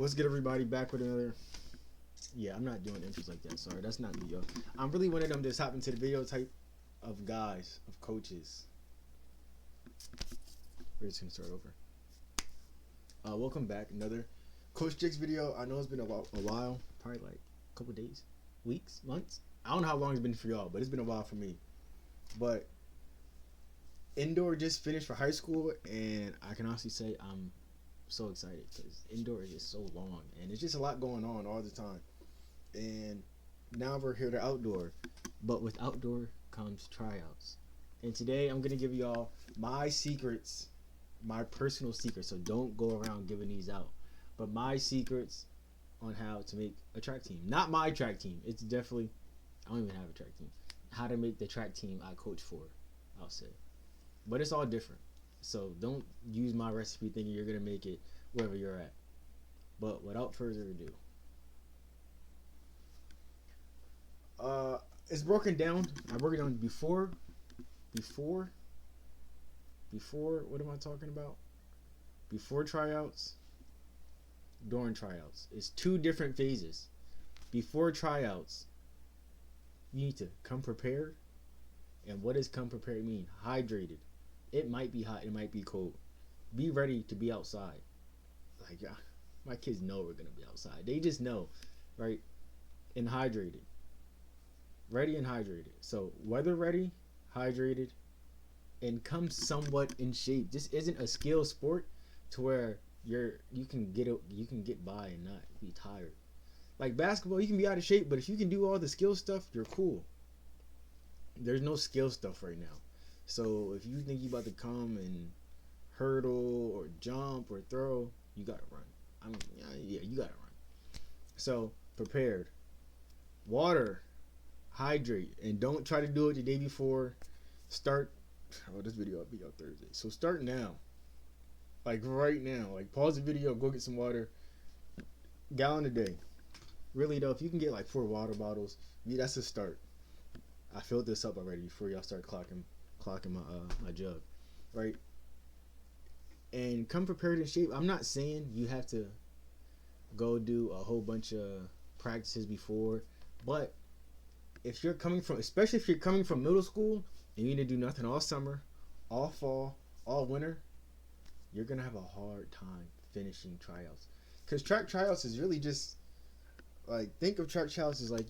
Let's get everybody back with another. Yeah, I'm not doing intros like that. Sorry, that's not me, yo. I'm really one of them just hop into the video type of guys, of coaches. We're just gonna start over. Welcome back, another Coach Jake's video. I know it's been a while, probably like a couple days, weeks, months. I don't know how long it's been for y'all, but it's been a while for me. But indoor just finished for high school, and I can honestly say I'm so excited because indoor is just so long, and it's just a lot going on all the time. And now we're here to outdoor, but with outdoor comes tryouts. And today I'm gonna give y'all my secrets, my personal secrets. So don't go around giving these out, but my secrets on how to make a track team. Not my track team. It's definitely, I don't even have a track team. How to make the track team I coach for, I'll say. But it's all different. So don't use my recipe thinking you're gonna make it wherever you're at. But without further ado, it's broken down. I broke it down before. What am I talking about? Before tryouts, during tryouts. It's two different phases. Before tryouts, you need to come prepared. And what does come prepared mean? Hydrated. It might be hot. It might be cold. Be ready to be outside. Like, my kids know we're gonna be outside. They just know, right? And hydrated. Ready and hydrated. So weather ready, hydrated, and come somewhat in shape. This isn't a skill sport to where you can get by and not be tired. Like basketball, you can be out of shape, but if you can do all the skill stuff, you're cool. There's no skill stuff right now. So if you think you about to come and hurdle or jump or throw, you gotta run. You gotta run. So prepared. Water. Hydrate. And don't try to do it the day before. Start. Oh, this video will be out Thursday. So start now. Like right now. Like pause the video, go get some water. Gallon a day. Really though, if you can get like 4 water bottles, that's a start. I filled this up already before y'all start clocking my jug, right? And come prepared in shape. I'm not saying you have to go do a whole bunch of practices before, but if you're coming from, especially if you're coming from middle school and you need to do nothing all summer, all fall, all winter, you're gonna have a hard time finishing tryouts. Because track tryouts is really just like, think of track tryouts as like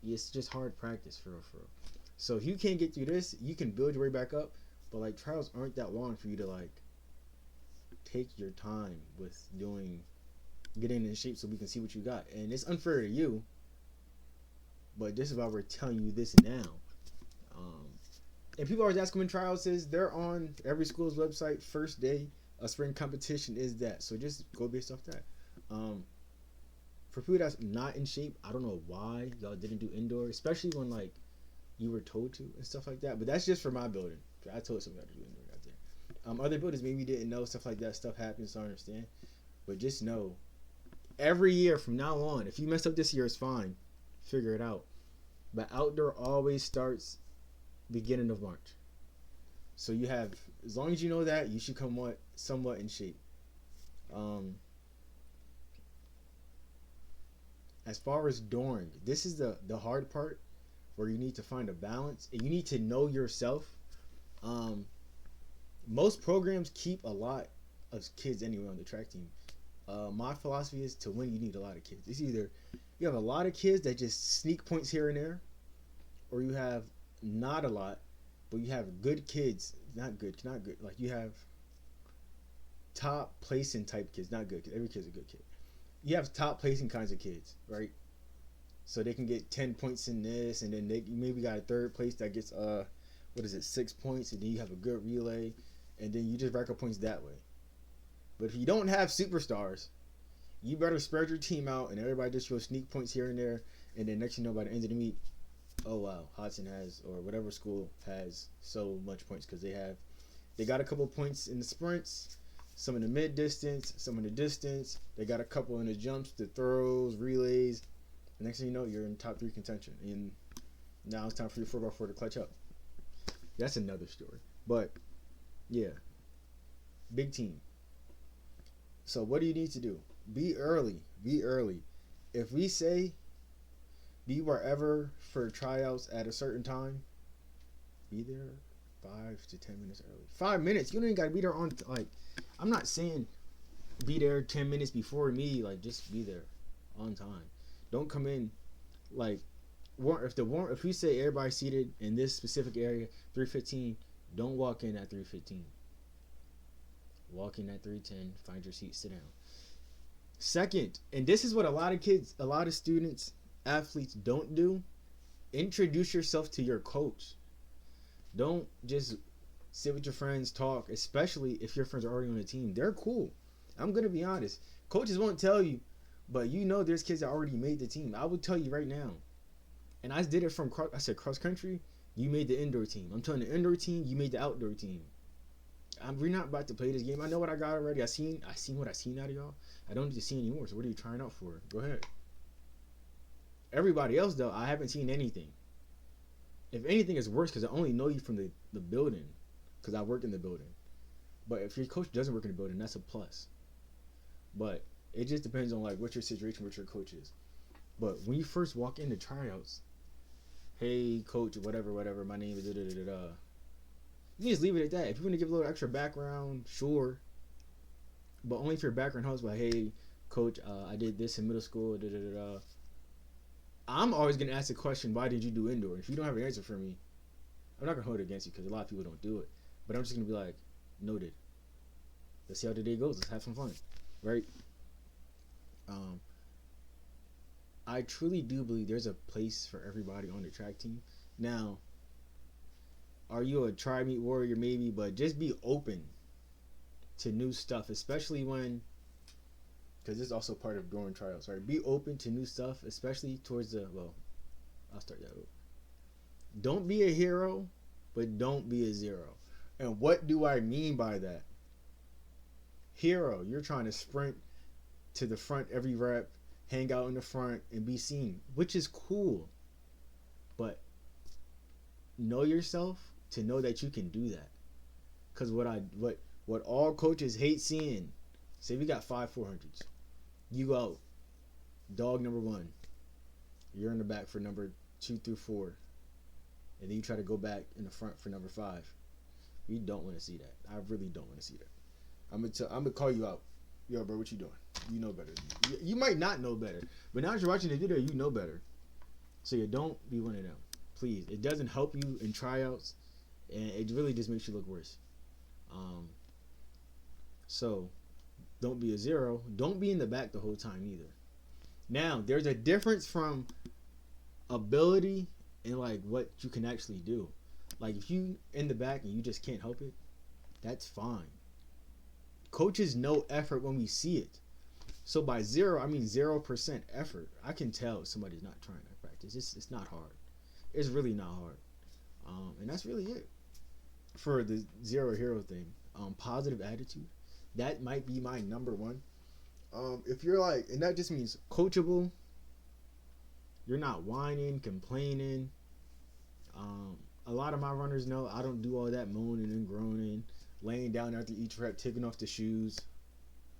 it's just hard practice for real. So if you can't get through this, you can build your way back up, but like trials aren't that long for you to like take your time with getting in shape so we can see what you got. And it's unfair to you, but this is why we're telling you this now. And people always ask when tryouts is. They're on every school's website. First day of spring competition is that. So just go based off that. For people that's not in shape, I don't know why y'all didn't do indoor, especially when like you were told to and stuff like that. But that's just for my building. I told somebody to do indoor out there. Other buildings maybe didn't know stuff like that. Stuff happens, so I understand. But just know, every year from now on, if you messed up this year, it's fine. Figure it out. But outdoor always starts beginning of March. So you have, as long as you know that, you should come somewhat in shape. As far as during, this is the hard part where you need to find a balance and you need to know yourself. Most programs keep a lot of kids anyway on the track team. My philosophy is to win, you need a lot of kids. It's either you have a lot of kids that just sneak points here and there, or you have not a lot, but you have good kids. Not good. Like you have top placing type kids. Not good, because every kid's a good kid. You have top placing kinds of kids, right? So they can get 10 points in this, and then you maybe got a third place that gets 6 points, and then you have a good relay, and then you just rack up points that way. But if you don't have superstars, you better spread your team out, and everybody just throw sneak points here and there, and then next you know, by the end of the meet, oh wow, Hodson has, or whatever school has so much points because they got a couple points in the sprints, some in the mid distance, some in the distance. They got a couple in the jumps, the throws, relays. The next thing you know, you're in top 3 contention, and now it's time for your 4x4 to clutch up. That's another story. But yeah, big team. So what do you need to do? Be early. Be early. If we say be wherever for tryouts at a certain time, be there 5 to 10 minutes early. 5 minutes. You don't even gotta be there on like. I'm not saying be there 10 minutes before me. Like just be there on time. Don't come in like if we say everybody seated in this specific area 3:15. Don't walk in at 3:15. Walk in at 3:10. Find your seat. Sit down. Second, and this is what a lot of kids, a lot of students, athletes don't do. Introduce yourself to your coach. Don't just sit with your friends, talk, especially if your friends are already on the team. They're cool. I'm going to be honest. Coaches won't tell you, but you know there's kids that already made the team. I will tell you right now. And I did it from, I said cross country, you made the indoor team. I'm telling the indoor team, you made the outdoor team. We're not about to play this game. I know what I got already. I seen what I seen out of y'all. I don't need to see anymore. So what are you trying out for? Go ahead. Everybody else though, I haven't seen anything. If anything, it's worse because I only know you from the building, because I work in the building. But if your coach doesn't work in the building, that's a plus. But it just depends on like what your situation with your coach is. But when you first walk into tryouts, hey coach, whatever, my name is da-da-da-da-da. You just leave it at that. If you want to give a little extra background, sure. But only if your background helps. Like, hey, coach, I did this in middle school. Da, da, da, da. I'm always going to ask the question, why did you do indoor? If you don't have an answer for me, I'm not going to hold it against you because a lot of people don't do it. But I'm just going to be like, noted. Let's see how the day goes. Let's have some fun. Right? I truly do believe there's a place for everybody on the track team. Now, are you a try meet warrior? Maybe, but just be open to new stuff, especially when, because this is also part of during trials, right? Be open to new stuff, especially towards I'll start that over. Don't be a hero, but don't be a zero. And what do I mean by that? Hero, you're trying to sprint to the front every rep, hang out in the front, and be seen, which is cool. But know yourself to know that you can do that. Because what all coaches hate seeing, say we got 5 400s. You go out, dog number 1. You're in the back for number 2 through 4. And then you try to go back in the front for number 5. We don't want to see that. I really don't want to see that. I'm gonna call you out. Yo, bro, what you doing? You know better. You might not know better. But now that you're watching the video, you know better. So you don't be one of them. Please. It doesn't help you in tryouts. And it really just makes you look worse. So don't be a zero. Don't be in the back the whole time either. Now, there's a difference from ability and like what you can actually do. Like if you in the back and you just can't help it, that's fine. Coaches know effort when we see it. So by zero, I mean 0% effort. I can tell somebody's not trying to practice. It's not hard. It's really not hard. And that's really it for the zero hero thing. Positive attitude. That might be my number one. If you're like, and that just means coachable. You're not whining, complaining. A lot of my runners know I don't do all that moaning and groaning, laying down after each rep, taking off the shoes.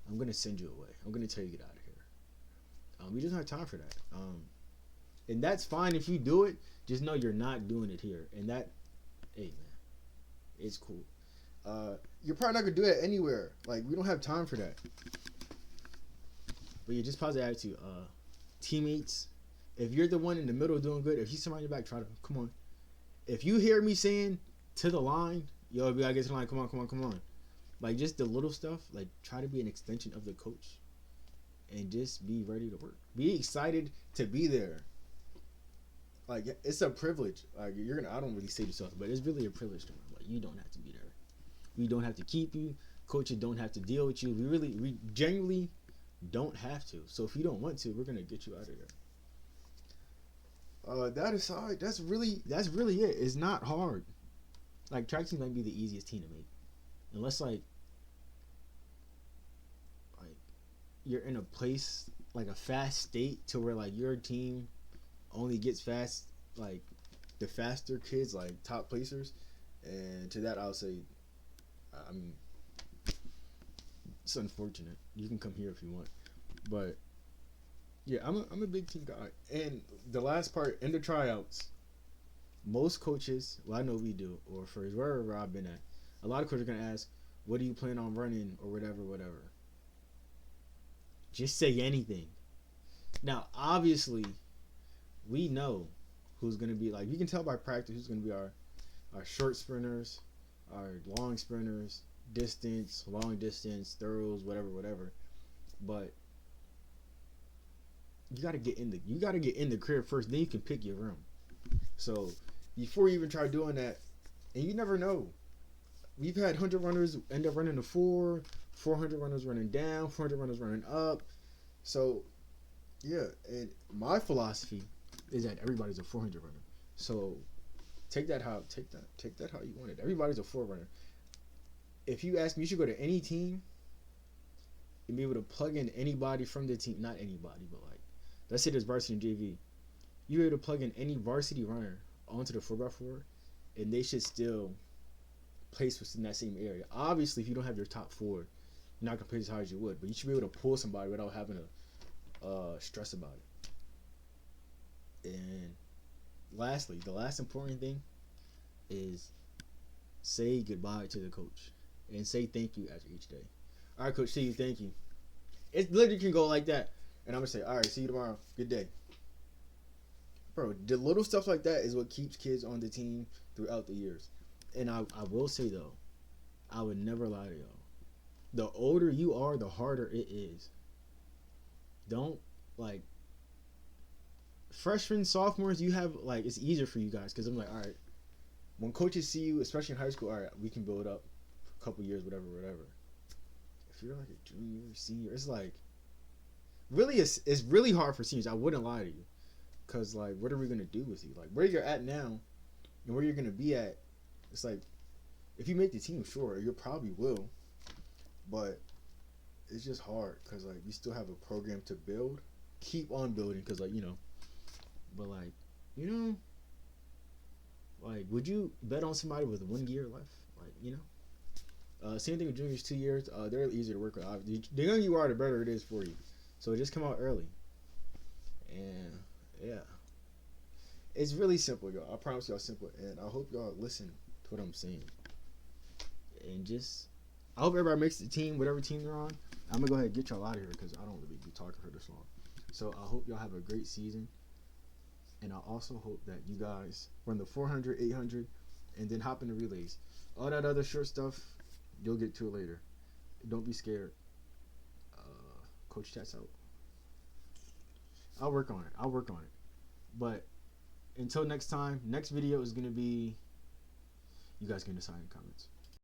I'm going to send you away. I'm going to tell you to get out of here. We just don't have time for that. And that's fine if you do it. Just know you're not doing it here. And that, hey, man, it's cool. You're probably not going to do it anywhere. Like, we don't have time for that. But yeah, just positive attitude. Teammates, if you're the one in the middle doing good, if you somebody in your back, try to, come on. If you hear me saying to the line, yo, we got to get to the line, come on. Like, just the little stuff, like, try to be an extension of the coach. And just be ready to work. Be excited to be there. Like, it's a privilege. Like, I don't really say this stuff, but it's really a privilege to me. Like, you don't have to be there. We don't have to keep you. Coaches don't have to deal with you. We genuinely don't have to. So if you don't want to, we're going to get you out of there. That aside, that's really it. It's not hard. Like, track team might be the easiest team to make. Unless, like you're in a place, like a fast state to where, like, your team only gets fast, like, the faster kids, like, top placers. And to that, I'll say, It's unfortunate. You can come here if you want, but yeah, I'm a big team guy. And the last part in the tryouts, most coaches, well, I know we do, or for wherever I've been at, a lot of coaches are gonna ask, "What do you plan on running?" or whatever. Just say anything. Now, obviously, we know who's gonna be like. You can tell by practice who's gonna be our short sprinters, our long sprinters, distance, long distance, throws, whatever. But you gotta get in the crib first. Then you can pick your room. So before you even try doing that, and you never know. We've had 100 runners end up running a 400 runners running down, 400 runners running up. So yeah, and my philosophy is that everybody's a 400 runner. So take that how you want it. Everybody's a 4 runner. If you ask me, you should go to any team and be able to plug in anybody from the team. Not anybody, but like, let's say there's varsity and JV. You're able to plug in any varsity runner onto the 4x4, and they should still place within that same area. Obviously, if you don't have your top 4, you're not gonna place as high as you would, but you should be able to pull somebody without having to stress about it. And lastly, the last important thing is say goodbye to the coach and say thank you after each day. All right, coach, see you, thank you. It literally can go like that, and I'm gonna say, all right, see you tomorrow, good day. Bro, the little stuff like that is what keeps kids on the team throughout the years. And I will say though, I would never lie to y'all. The older you are, the harder it is. Don't like freshmen, sophomores. You have like it's easier for you guys because I'm like, all right. When coaches see you, especially in high school, all right, we can build up for a couple years, whatever. If you're like a junior, senior, it's like really, it's really hard for seniors. I wouldn't lie to you, cause like, what are we gonna do with you? Like, where you're at now, and where you're gonna be at, it's like, if you make the team, sure, you probably will, but it's just hard, cause like, we still have a program to build, keep on building, cause like, but like, like, would you bet on somebody with 1 year left? Like, same thing with juniors, 2 years. They're easier to work with. The younger you are, the better it is for you. So just come out early. And yeah, it's really simple, y'all. I promise y'all, simple. And I hope y'all listen to what I'm saying. And I hope everybody makes the team, whatever team they're on. I'm gonna go ahead and get y'all out of here because I don't really be talking for this long. So I hope y'all have a great season. And I also hope that you guys run the 400, 800, and then hop in the relays. All that other short stuff, you'll get to it later. Don't be scared. Coach Chat's out. I'll work on it. But until next time, next video is going to be, you guys can decide in the comments.